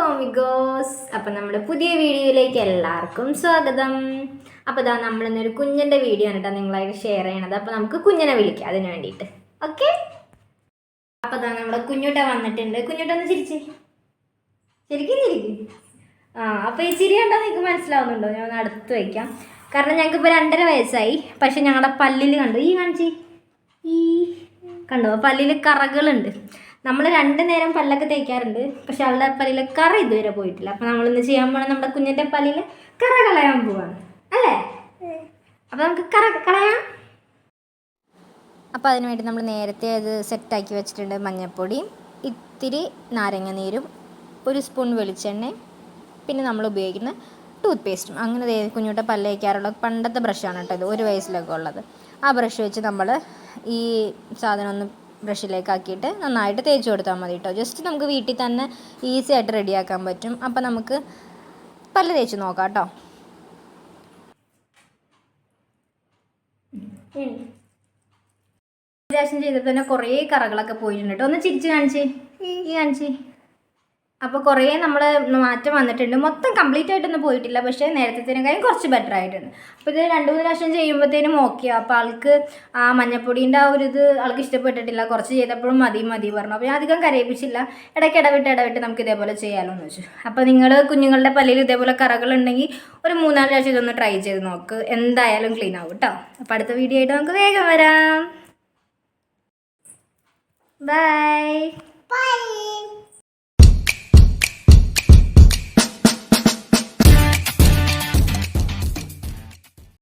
Amigos. അപ്പം നമ്മുടെ പുതിയ വീഡിയോയിലേക്ക് എല്ലാവർക്കും സ്വാഗതം. അപ്പോൾ ഇതാ നമ്മളിന്നൊരു കുഞ്ഞിൻ്റെ വീഡിയോ ആണ് കേട്ടോ നിങ്ങളായിട്ട് ഷെയർ ചെയ്യണത്. അപ്പോൾ നമുക്ക് കുഞ്ഞിനെ വിളിക്കാം അതിന് വേണ്ടിയിട്ട്. ഓക്കെ, അപ്പോൾ ഇതാ നമ്മുടെ കുഞ്ഞുട്ട വന്നിട്ടുണ്ട്. കുഞ്ഞുട്ടൊന്ന് ചിരിച്ച്, ശരിക്കും ചിരിക്കും. അപ്പോൾ ഈ ചിരി കണ്ടാൽ നിങ്ങൾക്ക് മനസ്സിലാവുന്നുണ്ടോ? ഞാൻ ഒന്ന് അടുത്ത് വയ്ക്കാം. കാരണം ഞങ്ങൾക്കിപ്പോൾ 2.5 വയസ്സായി. പക്ഷെ ഞങ്ങളുടെ പല്ലിൽ കണ്ടു, കണ്ടോ പല്ലിൽ കറകളുണ്ട്. നമ്മൾ 2 നേരം പല്ലൊക്കെ തേക്കാറുണ്ട്, പക്ഷെ അവളുടെ പല്ലിൽ കറ ഇതുവരെ പോയിട്ടില്ല. അപ്പം നമ്മളിന്ന് ചെയ്യാൻ പോകണം, നമ്മുടെ കുഞ്ഞിൻ്റെ പല്ലിൽ കറ കളയാൻ പോവാണ് അല്ലേ? അപ്പം നമുക്ക് കറ കളയാം. അപ്പോൾ അതിന് വേണ്ടി നമ്മൾ നേരത്തെ അത് സെറ്റാക്കി വെച്ചിട്ടുണ്ട്. മഞ്ഞൾപ്പൊടിയും ഇത്തിരി നാരങ്ങ നീരും 1 സ്പൂൺ വെളിച്ചെണ്ണയും പിന്നെ നമ്മൾ ഉപയോഗിക്കുന്ന ടൂത്ത് പേസ്റ്റും. അങ്ങനെ കുഞ്ഞുട്ട പല്ല് തേക്കാറുള്ള പണ്ടത്തെ ബ്രഷാണ് കേട്ടോ ഇത്, 1 വയസ്സിലൊക്കെ ഉള്ളത്. ആ ബ്രഷ് വെച്ച് നമ്മൾ ഈ സാധനം ഒന്ന് ബ്രഷിലേക്ക് ആക്കിയിട്ട് നന്നായിട്ട് തേച്ച് കൊടുത്താൽ മതി കേട്ടോ. ജസ്റ്റ് നമുക്ക് വീട്ടിൽ തന്നെ ഈസി ആയിട്ട് റെഡിയാക്കാൻ പറ്റും. അപ്പം നമുക്ക് പല്ല് തേച്ച് നോക്കാം കേട്ടോ. പ്രാവശ്യം ചെയ്തപ്പോൾ തന്നെ കുറേ കറകളൊക്കെ പോയിട്ടുണ്ട് കേട്ടോ. ഒന്ന് ചിരിച്ച് കാണിച്ച്. അപ്പോൾ കുറേ നമ്മൾ മാറ്റം വന്നിട്ടുണ്ട്. മൊത്തം കംപ്ലീറ്റ് ആയിട്ടൊന്നും പോയിട്ടില്ല, പക്ഷേ നേരത്തേതിനേക്കാളും കുറച്ച് ബെറ്റർ ആയിട്ടുണ്ട്. അപ്പോൾ ഇത് 2-3 പ്രാവശ്യം ചെയ്യുമ്പോഴത്തേനും ഓക്കെ. അപ്പോൾ ആൾക്ക് ആ മഞ്ഞപ്പൊടീൻ്റെ ആ ഒരു ഇത് ആൾക്ക് ഇഷ്ടപ്പെട്ടിട്ടില്ല. കുറച്ച് ചെയ്തപ്പോഴും മതി പറഞ്ഞു. അപ്പോൾ ഞാൻ അധികം കരയിപ്പിച്ചില്ല. ഇടയ്ക്ക് ഇടവിട്ട് നമുക്ക് ഇതേപോലെ ചെയ്യാമല്ലോ എന്ന് വെച്ചു. അപ്പോൾ നിങ്ങൾ കുഞ്ഞുങ്ങളുടെ പല്ലിൽ ഇതേപോലെ കറകളുണ്ടെങ്കിൽ ഒരു 3-4 പ്രാവശ്യം ഇതൊന്ന് ട്രൈ ചെയ്ത് നോക്ക്. എന്തായാലും ക്ലീൻ ആവും കേട്ടോ. അപ്പോൾ അടുത്ത വീഡിയോ ആയിട്ട് നമുക്ക് വേഗം വരാം. ബൈ.